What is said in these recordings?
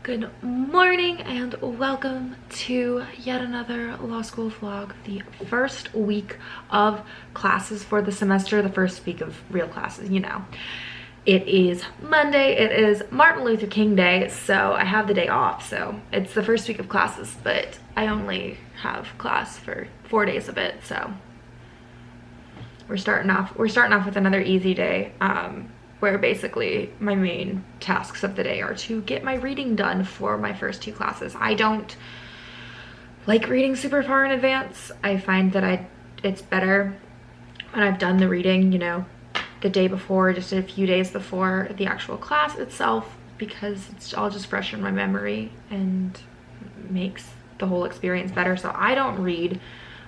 Good morning and welcome to yet another law school vlog. The first week of classes for the semester, the first week of real classes, you know. It is Monday, it is Martin Luther King Day, so I have the day off, so it's the first week of classes, but I only have class for 4 days of it, so we're starting off with another easy day. Where basically my main tasks of the day are to get my reading done for my first two classes. I don't like reading super far in advance. I find that it's better when I've done the reading, you know, the day before, just a few days before the actual class itself, because it's all just fresh in my memory and makes the whole experience better. So I don't read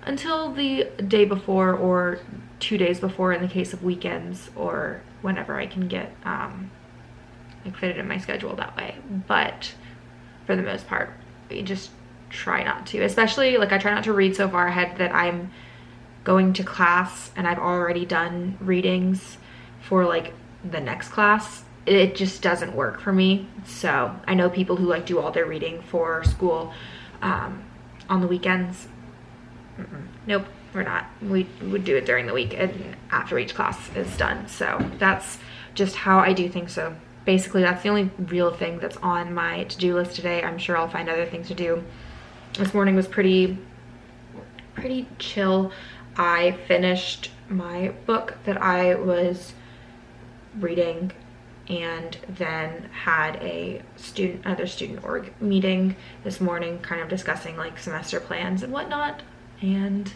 until the day before or 2 days before in the case of weekends, or whenever I can get like fit it in my schedule that way. But for the most part, I just try not to, especially like I try not to read so far ahead that I'm going to class and I've already done readings for like the next class. It just doesn't work for me. So I know people who like do all their reading for school on the weekends. Nope, we're not. We would do it during the week and after each class is done. So that's just how I do things. So basically that's the only real thing that's on my to-do list today. I'm sure I'll find other things to do. This morning was pretty chill. I finished my book that I was reading and then had another student org meeting this morning, kind of discussing like semester plans and whatnot, and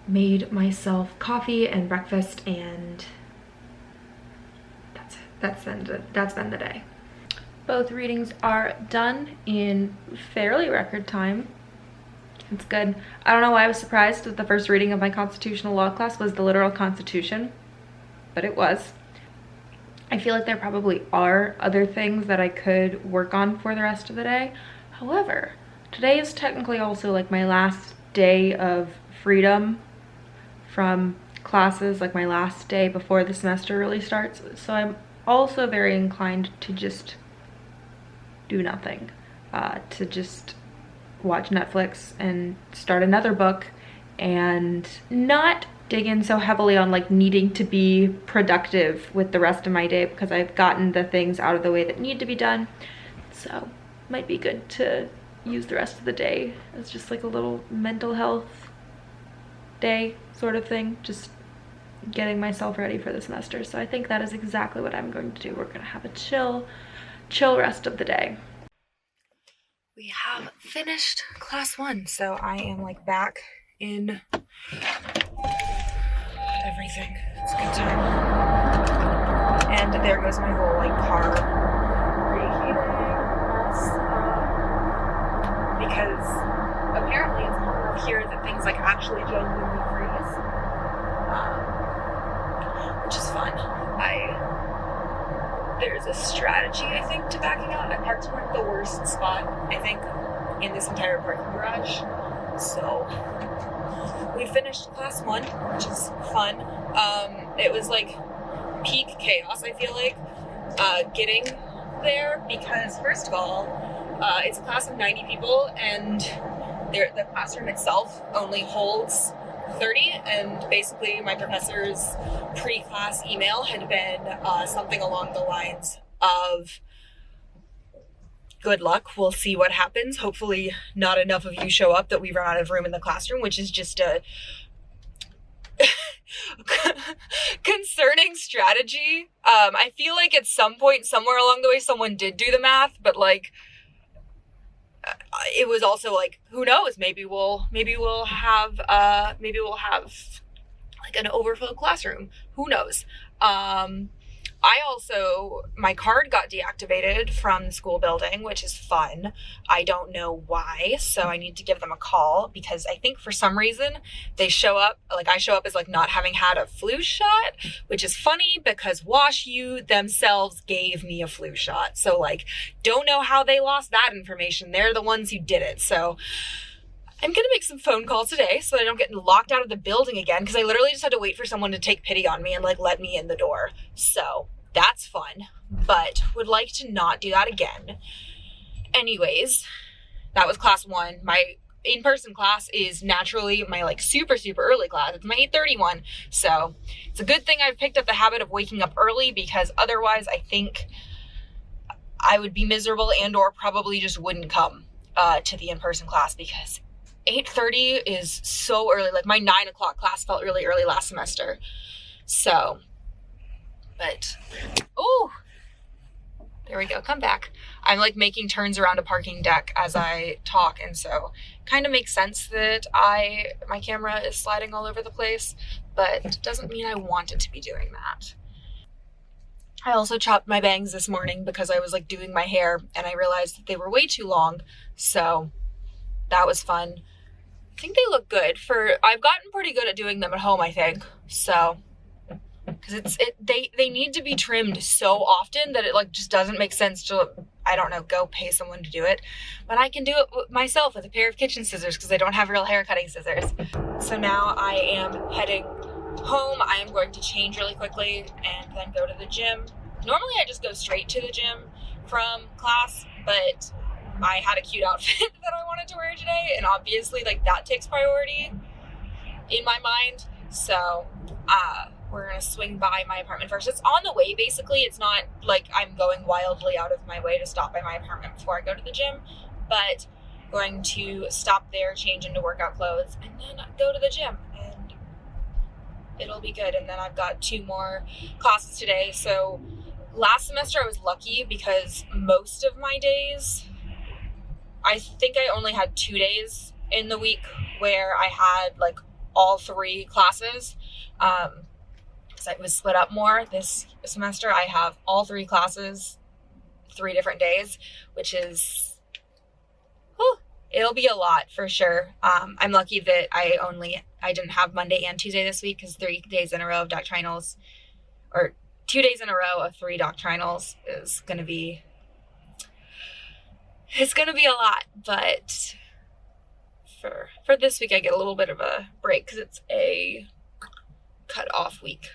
made myself coffee and breakfast, and that's it. That's been the day. Both readings are done in fairly record time. It's good. I don't know why I was surprised that the first reading of my constitutional law class was the literal Constitution, but it was. I feel like there probably are other things that I could work on for the rest of the day. However, today is technically also like my last day of freedom from classes, like my last day before the semester really starts. So I'm also very inclined to just do nothing, to just watch Netflix and start another book and not dig in so heavily on like needing to be productive with the rest of my day, because I've gotten the things out of the way that need to be done. So might be good to use the rest of the day as just like a little mental health day sort of thing, just getting myself ready for the semester. So I think that is exactly what I'm going to do. We're gonna have a chill rest of the day. We have finished class 1, so I am like back in everything. It's a good time. And there goes my whole like car reheating mess, because apparently it's warm up here that things like actually genuinely freeze, which is fun. There's a strategy, I think, to backing out. I parked in like the worst spot, I think, in this entire parking garage. So we finished class 1, which is fun. It was like peak chaos, I feel like, getting there, because first of all, it's a class of 90 people and the classroom itself only holds 30, and basically my professor's pre-class email had been something along the lines of, good luck, we'll see what happens. Hopefully not enough of you show up that we run out of room in the classroom, which is just a concerning strategy. I feel like at some point somewhere along the way someone did do the math, but like it was also like, who knows, maybe we'll have like an overflow classroom, who knows. My card got deactivated from the school building, which is fun. I don't know why, so I need to give them a call, because I think for some reason they show up, like I show up as like not having had a flu shot, which is funny because WashU themselves gave me a flu shot. So like, don't know how they lost that information. They're the ones who did it. So I'm gonna make some phone calls today so that I don't get locked out of the building again, because I literally just had to wait for someone to take pity on me and like let me in the door. So that's fun, but would like to not do that again. Anyways, that was class 1. My in-person class is naturally my like super early class. It's my 8:30 one. So it's a good thing I've picked up the habit of waking up early, because otherwise I think I would be miserable and or probably just wouldn't come to the in-person class, because 8:30 is so early. Like my 9 o'clock class felt really early last semester. So, but, oh, there we go, come back. I'm like making turns around a parking deck as I talk, and so kind of makes sense that my camera is sliding all over the place, but doesn't mean I want it to be doing that. I also chopped my bangs this morning because I was like doing my hair and I realized that they were way too long, so that was fun. I think they look good. I've gotten pretty good at doing them at home, I think, so, because they need to be trimmed so often that it like just doesn't make sense to, I don't know, go pay someone to do it. But I can do it myself with a pair of kitchen scissors because I don't have real hair cutting scissors. So now I am heading home. I am going to change really quickly and then go to the gym. Normally I just go straight to the gym from class, but I had a cute outfit that I wanted to wear today, and obviously like that takes priority in my mind. So we're gonna swing by my apartment first. It's on the way, basically. It's not like I'm going wildly out of my way to stop by my apartment before I go to the gym, but going to stop there, change into workout clothes, and then go to the gym, and it'll be good. And then I've got 2 more classes today. So last semester I was lucky because most of my days, I think I only had 2 days in the week where I had like all 3 classes. Because it was split up more. This semester I have all 3 classes, 3 different days, which is, it'll be a lot for sure. I'm lucky that I didn't have Monday and Tuesday this week, because 3 days in a row of doctrinals, or 2 days in a row of 3 doctrinals is going to be, it's going to be a lot. But for this week I get a little bit of a break because it's a cut off week.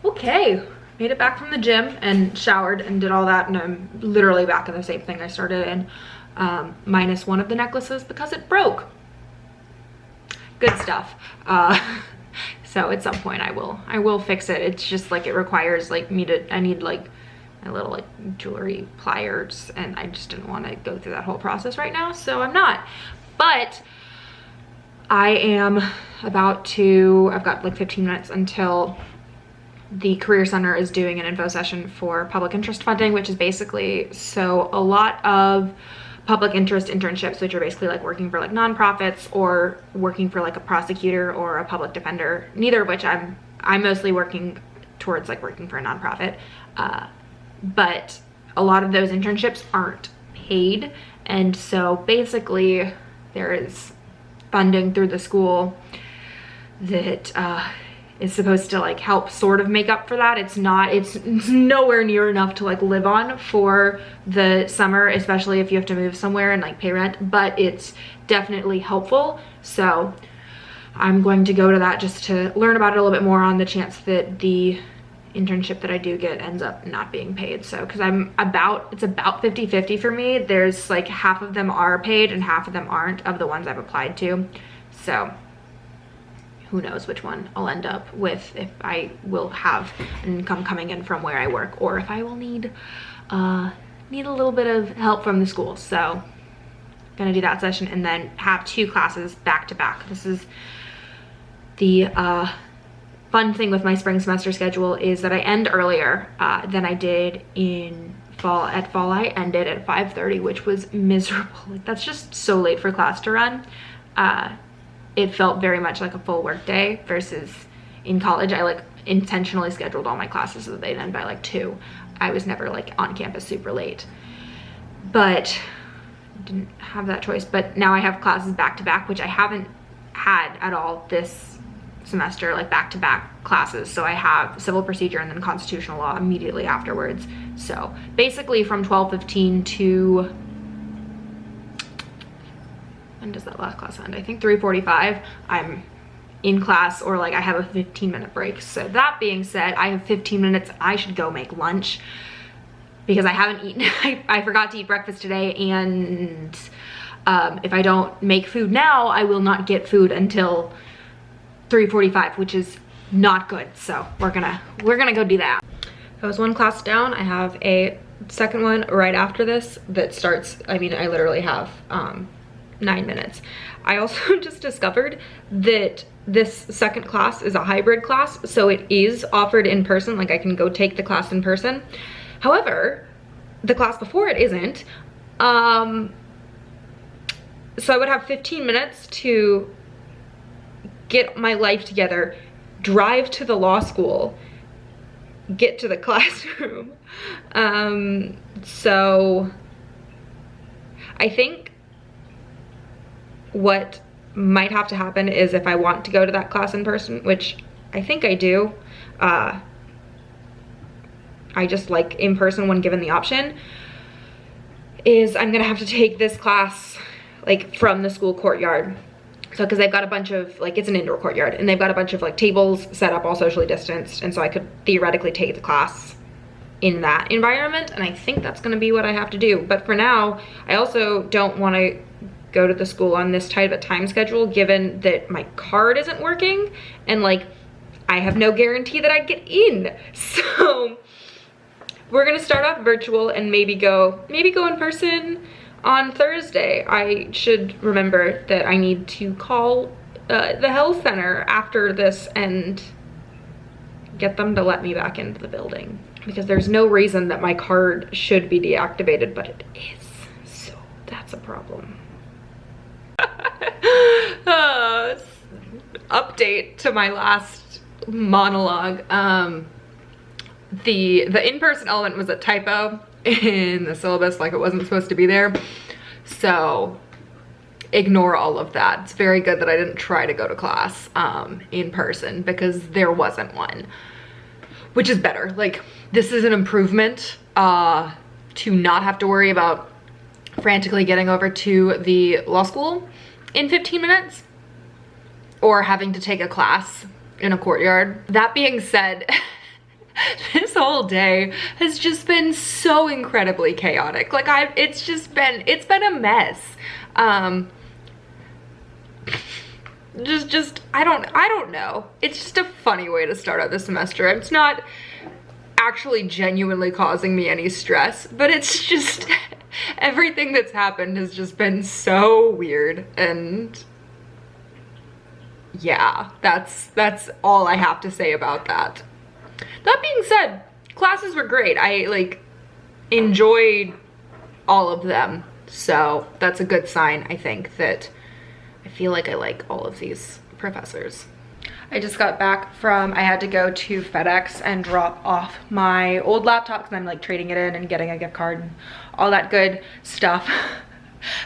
Okay, made it back from the gym and showered and did all that, and I'm literally back in the same thing I started in, minus one of the necklaces because it broke. Good stuff. So at some point I will fix it. It's just like it requires like I need like my little like jewelry pliers, and I just didn't want to go through that whole process right now, so I'm not. But I am about to, I've got like 15 minutes until the Career Center is doing an info session for public interest funding, which is basically, so a lot of public interest internships, which are basically like working for like nonprofits or working for like a prosecutor or a public defender, neither of which I'm mostly working towards like working for a nonprofit. But a lot of those internships aren't paid. And so basically there is funding through the school that is supposed to like help sort of make up for that. It's nowhere near enough to like live on for the summer, especially if you have to move somewhere and like pay rent, but it's definitely helpful. So I'm going to go to that just to learn about it a little bit more, on the chance that the internship that I do get ends up not being paid. So because it's about 50-50 for me. There's like half of them are paid and half of them aren't, of the ones I've applied to. So who knows which one I'll end up with, if I will have an income coming in from where I work, or if I will need a little bit of help from the school. So gonna do that session and then have 2 classes back to back. This is the fun thing with my spring semester schedule, is that I end earlier than I did in fall. At fall I ended at 5:30, which was miserable. Like, that's just so late for class to run. It felt very much like a full work day, versus in college I like intentionally scheduled all my classes so that they'd end by like 2. I was never like on campus super late, but didn't have that choice. But now I have classes back to back, which I haven't had at all this semester, like back to back classes. So I have civil procedure and then constitutional law immediately afterwards. So basically from 12:15 to, when does that last class end? I think 3:45 I'm in class, or like I have a 15-minute break. So that being said, I have 15 minutes. I should go make lunch. because I haven't eaten. I forgot to eat breakfast today, and if I don't make food now, I will not get food until 3:45, which is not good. So we're gonna go do that. I was one class down. I have a second one right after this that starts, I mean, I literally have 9 minutes. I also just discovered that this second class is a hybrid class, so it is offered in person, like I can go take the class in person. However, the class before it isn't. So I would have 15 minutes to get my life together, drive to the law school, get to the classroom. So I think what might have to happen is if I want to go to that class in person, which I think I do, I just like in person when given the option, is I'm gonna have to take this class like from the school courtyard. So because they've got a bunch of, like, it's an indoor courtyard, and they've got a bunch of like tables set up all socially distanced, and so I could theoretically take the class in that environment, and I think that's gonna be what I have to do. But for now, I also don't wanna go to the school on this tight of a time schedule, given that my card isn't working, and like, I have no guarantee that I'd get in. So we're gonna start off virtual and maybe go in person on Thursday. I should remember that I need to call the health center after this and get them to let me back into the building, because there's no reason that my card should be deactivated, but it is, so that's a problem. Update to my last monologue. The in-person element was a typo in the syllabus, like it wasn't supposed to be there, so ignore all of that. It's very good that I didn't try to go to class in person, because there wasn't one, which is better. Like, this is an improvement to not have to worry about frantically getting over to the law school in 15 minutes or having to take a class in a courtyard. That being said, this whole day has just been so incredibly chaotic. Like, it's been a mess. I don't know. It's just a funny way to start out the semester. It's not actually genuinely causing me any stress, but it's just everything that's happened has just been so weird, and yeah, that's all I have to say about that. That being said, classes were great. I like enjoyed all of them, so that's a good sign. I think that I feel like I like all of these professors. I just got back from, I had to go to FedEx and drop off my old laptop because I'm like trading it in and getting a gift card and all that good stuff.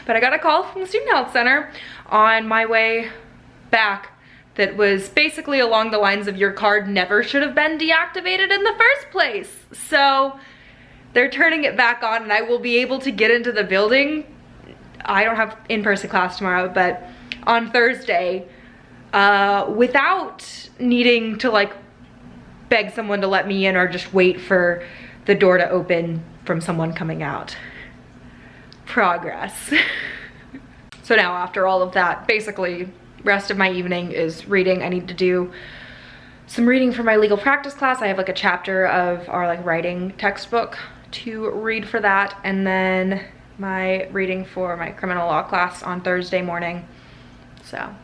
But I got a call from the Student Health Center on my way back that was basically along the lines of, your card never should have been deactivated in the first place. So they're turning it back on and I will be able to get into the building. I don't have in-person class tomorrow, but on Thursday, without needing to like beg someone to let me in or just wait for the door to open from someone coming out. Progress. So now after all of that, basically rest of my evening is reading. I need to do some reading for my legal practice class. I have like a chapter of our like writing textbook to read for that, and then my reading for my criminal law class on Thursday morning. So,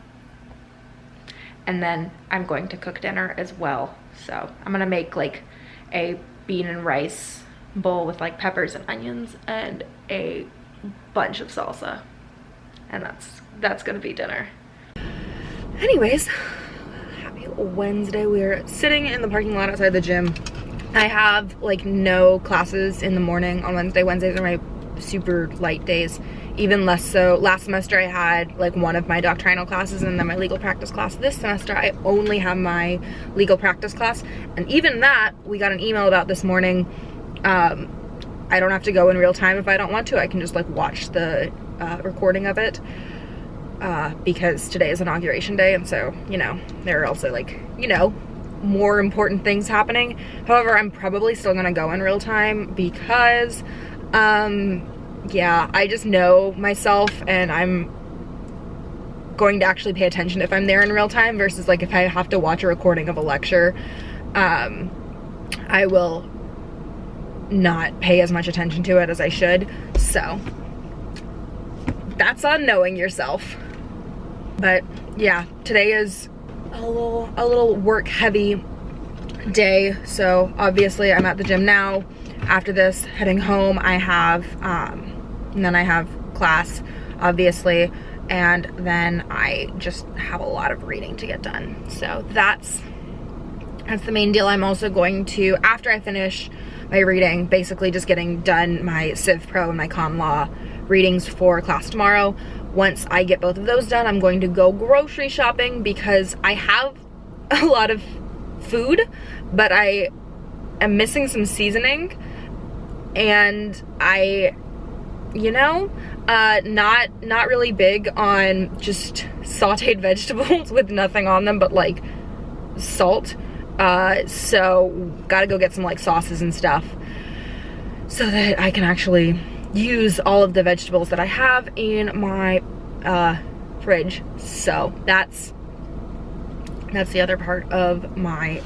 and then I'm going to cook dinner as well. So I'm gonna make like a bean and rice bowl with like peppers and onions and a bunch of salsa, and that's gonna be dinner. Anyways, happy Wednesday. We're sitting in the parking lot outside the gym. I have like no classes in the morning on Wednesday. Wednesdays are my super light days, even less so. Last semester I had like one of my doctrinal classes and then my legal practice class. This semester I only have my legal practice class, and even that we got an email about this morning. I don't have to go in real time if I don't want to. I can just like watch the recording of it because today is inauguration day, and so, you know, there are also like, you know, more important things happening. However, I'm probably still gonna go in real time because yeah, I just know myself and I'm going to actually pay attention if I'm there in real time versus like if I have to watch a recording of a lecture, I will not pay as much attention to it as I should. So that's on knowing yourself. But yeah, today is a little work heavy day. So obviously I'm at the gym now. After this, heading home, I have and then I have class, obviously, and then I just have a lot of reading to get done. So that's the main deal. I'm also going to, after I finish my reading, basically just getting done my Civ Pro and my Con Law readings for class tomorrow. Once I get both of those done, I'm going to go grocery shopping because I have a lot of food, but I am missing some seasoning, and I, you know, not really big on just sauteed vegetables with nothing on them but like salt. So gotta go get some like sauces and stuff so that I can actually use all of the vegetables that I have in my fridge. So that's the other part of my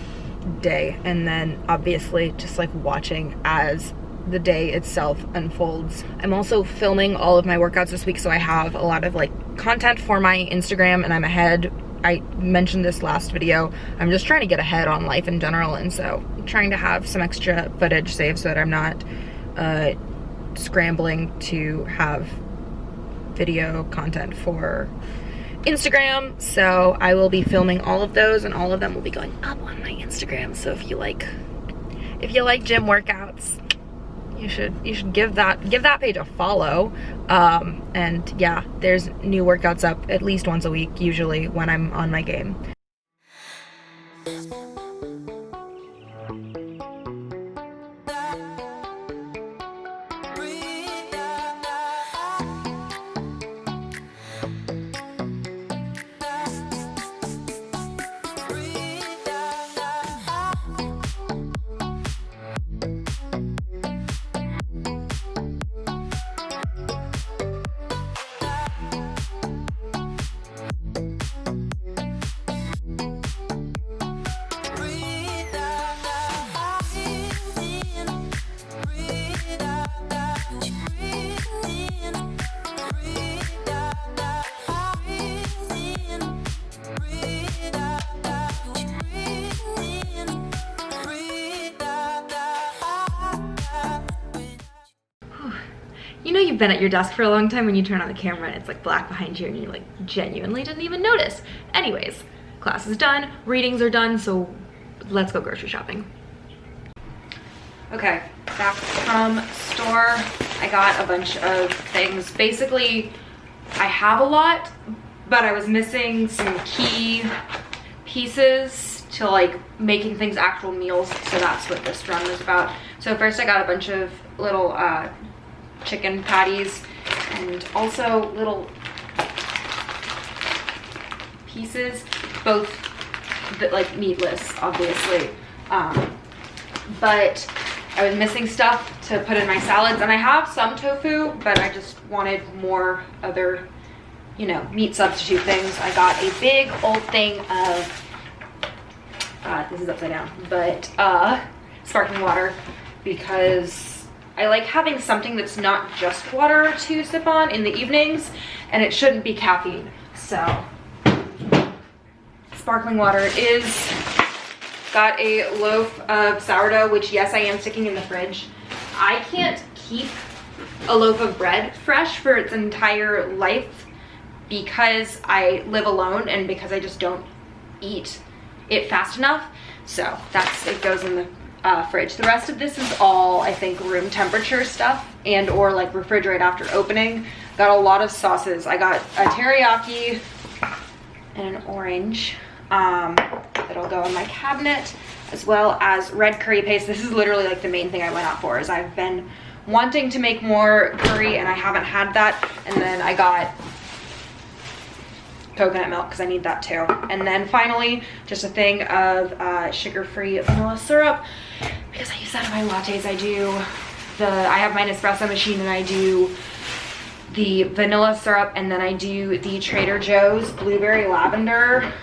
day. And then obviously just like watching as the day itself unfolds. I'm also filming all of my workouts this week, so I have a lot of like content for my Instagram, and I'm ahead. I mentioned this last video. I'm just trying to get ahead on life in general, and so I'm trying to have some extra footage saved so that I'm not scrambling to have video content for Instagram. So I will be filming all of those, and all of them will be going up on my Instagram. So if you like gym workouts, you should give that page a follow. And yeah, there's new workouts up at least once a week, usually when I'm on my game. You know you've been at your desk for a long time when you turn on the camera and it's like black behind you and you like genuinely didn't even notice. Anyways, class is done, readings are done, so let's go grocery shopping. Okay, back from store. I got a bunch of things. Basically, I have a lot, but I was missing some key pieces to like making things actual meals, so that's what this run was about. So first I got a bunch of little chicken patties and also little pieces, both like meatless, obviously. But I was missing stuff to put in my salads, and I have some tofu, but I just wanted more other, you know, meat substitute things. I got a big old thing of, this is upside down, but sparkling water, because I like having something that's not just water to sip on in the evenings, and it shouldn't be caffeine. So sparkling water it is. Got a loaf of sourdough, which yes, I am sticking in the fridge. I can't keep a loaf of bread fresh for its entire life because I live alone and because I just don't eat it fast enough. So it goes in the fridge. The rest of this is all, I think, room temperature stuff and or like refrigerate after opening. Got a lot of sauces. I got a teriyaki and an orange that'll go in my cabinet, as well as red curry paste. This is literally like the main thing I went out for, is I've been wanting to make more curry and I haven't had that. And then I got coconut milk because I need that too. And then finally, just a thing of sugar-free vanilla syrup because I use that in my lattes. I have my Nespresso machine and I do the vanilla syrup, and then I do the Trader Joe's blueberry lavender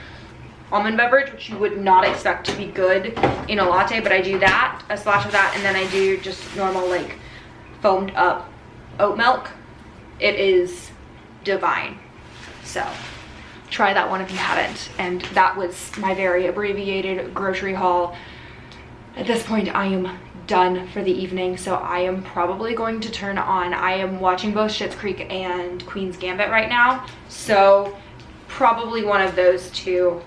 almond beverage, which you would not expect to be good in a latte, but I do that, a splash of that, and then I do just normal like foamed up oat milk. It is divine. So try that one if you haven't. And that was my very abbreviated grocery haul. At this point, I am done for the evening, so I am probably going to turn on, I am watching both Schitt's Creek and Queen's Gambit right now, so probably one of those two.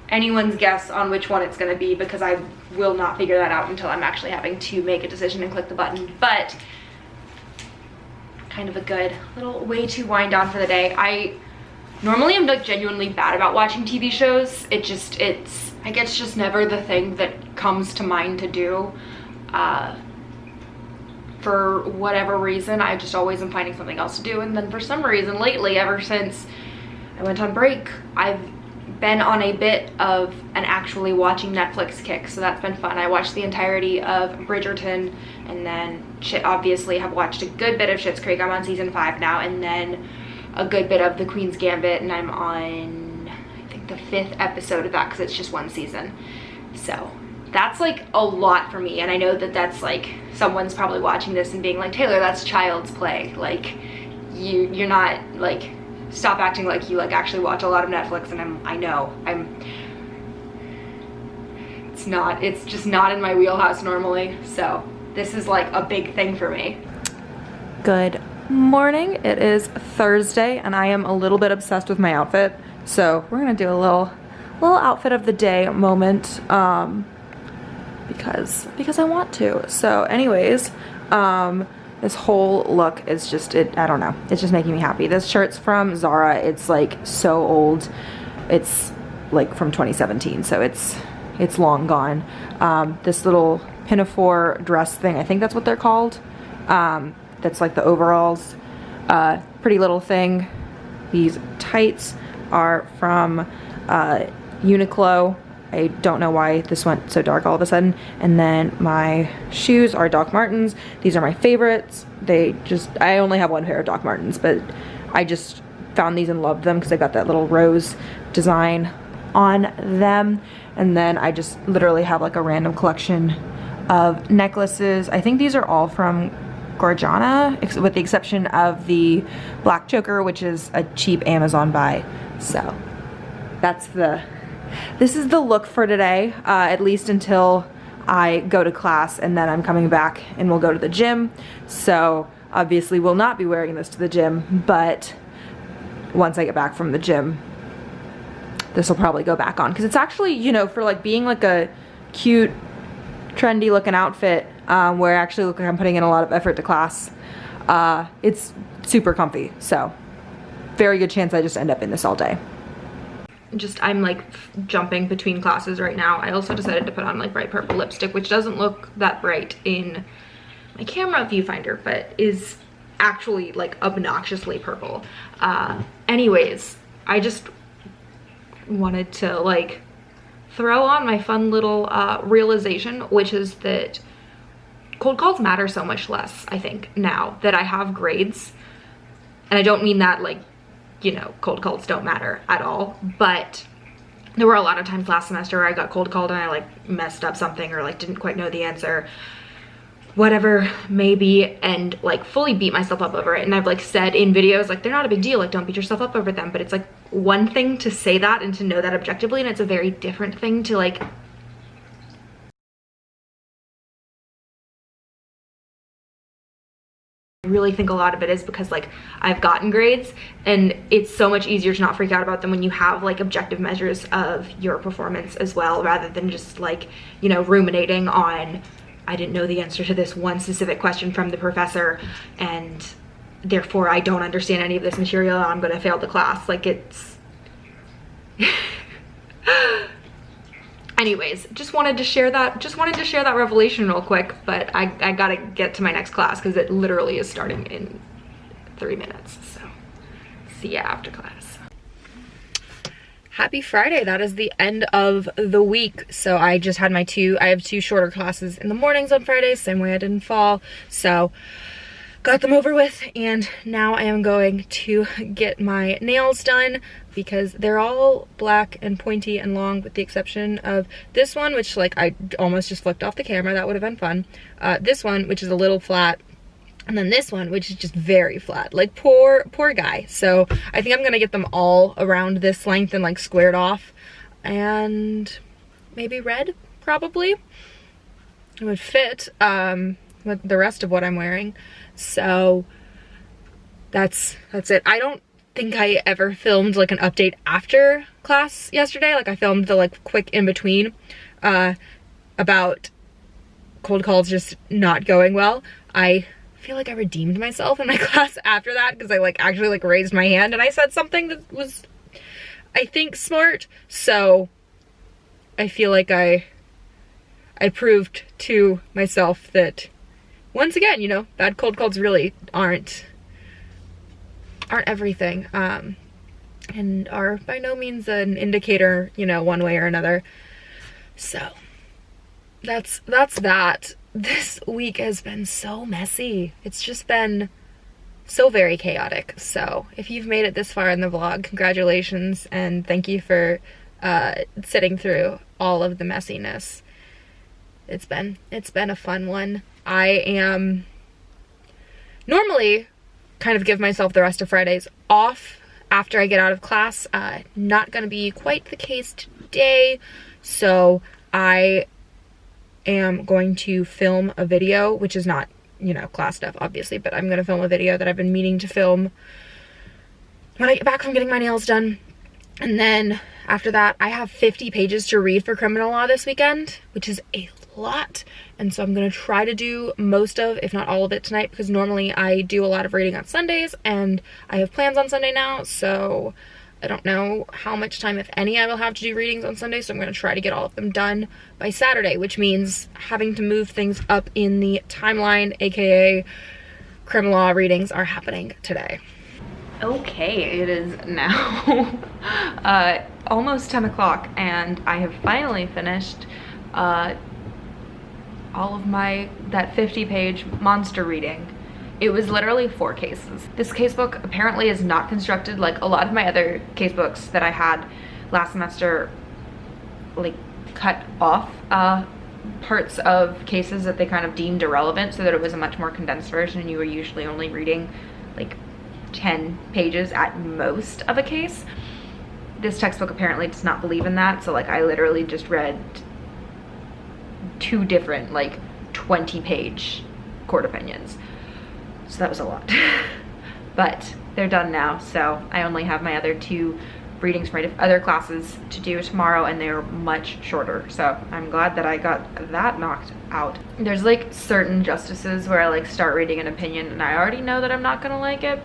Anyone's guess on which one it's going to be, because I will not figure that out until I'm actually having to make a decision and click the button. But kind of a good little way to wind down for the day. I normally am like genuinely bad about watching TV shows. I guess just never the thing that comes to mind to do. For whatever reason, I just always am finding something else to do. And then for some reason lately, ever since I went on break, I've been on a bit of an actually watching Netflix kick, so that's been fun. I watched the entirety of Bridgerton, and then obviously have watched a good bit of Schitt's Creek. I'm on season 5 now, and then a good bit of the Queen's Gambit, and I'm on, I think, the 5th episode of that because it's just one season. So that's like a lot for me, and I know that that's like, someone's probably watching this and being like, Taylor, that's child's play. Like, you're not, like, stop acting like you like actually watch a lot of Netflix. And it's just not in my wheelhouse normally, so this is like a big thing for me. Good morning. It is Thursday and I am a little bit obsessed with my outfit, so we're gonna do a little outfit of the day moment, because I want to. So anyways, this whole look is just, I don't know, it's just making me happy. This shirt's from Zara. It's like so old. It's like from 2017, so it's long gone. This little pinafore dress thing, I think that's what they're called. That's like the overalls. Pretty little thing. These tights are from Uniqlo. I don't know why this went so dark all of a sudden. And then my shoes are Doc Martens. These are my favorites. I only have one pair of Doc Martens, but I just found these and loved them because they got that little rose design on them. And then I just literally have like a random collection of necklaces. I think these are all from Gorjana, with the exception of the black choker, which is a cheap Amazon buy. So this is the look for today, at least until I go to class, and then I'm coming back and we'll go to the gym. So obviously we'll not be wearing this to the gym, but once I get back from the gym, this will probably go back on, because it's actually, you know, for like being like a cute, trendy looking outfit, where I actually look like I'm putting in a lot of effort to class, it's super comfy. So very good chance I just end up in this all day. I'm like jumping between classes right now. I also decided to put on like bright purple lipstick, which doesn't look that bright in my camera viewfinder, but is actually like obnoxiously purple. Anyways, I just wanted to like throw on my fun little realization, which is that cold calls matter so much less, I think, now that I have grades. And I don't mean that like, you know, cold calls don't matter at all, but there were a lot of times last semester where I got cold called and I like messed up something or like didn't quite know the answer, whatever maybe, and like fully beat myself up over it. And I've like said in videos, like, they're not a big deal, like don't beat yourself up over them. But it's like one thing to say that and to know that objectively, and it's a very different thing to like I really think a lot of it is because like I've gotten grades, and it's so much easier to not freak out about them when you have like objective measures of your performance as well, rather than just like, you know, ruminating on, I didn't know the answer to this one specific question from the professor and therefore I don't understand any of this material and I'm gonna fail the class. Like, it's anyways, just wanted to share that revelation real quick, but I gotta get to my next class because it literally is starting in 3 minutes. So see ya after class. Happy Friday. That is the end of the week. So I just had I have two shorter classes in the mornings on Fridays, same way I didn't fall. So got them over with, and now I am going to get my nails done because they're all black and pointy and long with the exception of this one, which like I almost just flicked off the camera. That would have been fun. This one, which is a little flat. And then this one, which is just very flat, like poor guy. So I think I'm gonna get them all around this length and like squared off, and maybe red, probably. It would fit with the rest of what I'm wearing. So that's it. I don't think I ever filmed like an update after class yesterday. Like I filmed the like quick in between about cold calls just not going well. I feel like I redeemed myself in my class after that because I like actually like raised my hand and I said something that was, I think, smart. So I feel like I proved to myself that once again, you know, bad cold calls really aren't everything, and are by no means an indicator, you know, one way or another. So that's that. This week has been so messy. It's just been so very chaotic. So if you've made it this far in the vlog, congratulations, and thank you for sitting through all of the messiness. It's been a fun one. I am normally kind of give myself the rest of Fridays off after I get out of class. Not gonna be quite the case today, so I am going to film a video, which is not, you know, class stuff obviously, but I'm gonna film a video that I've been meaning to film when I get back from getting my nails done. And then after that, I have 50 pages to read for criminal law this weekend, which is a lot. And so I'm gonna try to do most of, if not all of it tonight, because normally I do a lot of reading on Sundays and I have plans on Sunday now, so I don't know how much time, if any, I will have to do readings on Sunday, so I'm going to try to get all of them done by Saturday, which means having to move things up in the timeline, aka criminal law readings are happening today. Okay, it is now almost 10 o'clock, and I have finally finished all of that 50-page monster reading. It was literally 4 cases. This casebook apparently is not constructed like a lot of my other casebooks that I had last semester, like cut off parts of cases that they kind of deemed irrelevant so that it was a much more condensed version and you were usually only reading like 10 pages at most of a case. This textbook apparently does not believe in that, so like I literally just read 2 different like 20-page court opinions. So that was a lot. But they're done now, so I only have my other 2 readings for my other classes to do tomorrow, and they're much shorter. So I'm glad that I got that knocked out. There's like certain justices where I like start reading an opinion and I already know that I'm not gonna like it.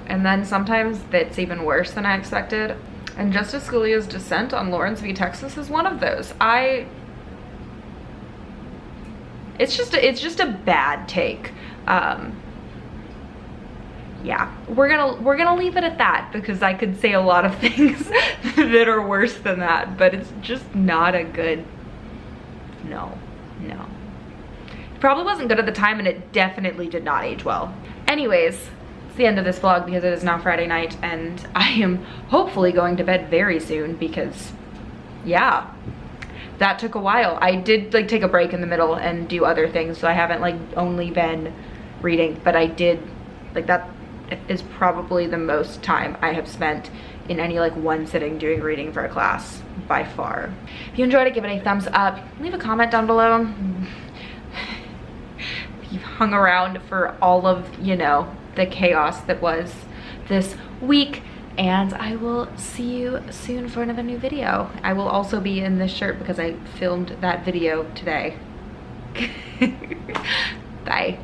And then sometimes it's even worse than I expected. And Justice Scalia's dissent on Lawrence v. Texas is one of those. It's just a bad take. Yeah, we're gonna leave it at that because I could say a lot of things that are worse than that, but it's just not a good, no. It probably wasn't good at the time, and it definitely did not age well. Anyways, it's the end of this vlog because it is now Friday night and I am hopefully going to bed very soon because, yeah, that took a while. I did like take a break in the middle and do other things, so I haven't like only been reading, but I did, like, that is probably the most time I have spent in any like one sitting doing reading for a class by far. If you enjoyed it, give it a thumbs up, leave a comment down below. If you've hung around for all of, you know, the chaos that was this week, and I will see you soon for another new video. I will also be in this shirt because I filmed that video today. Bye.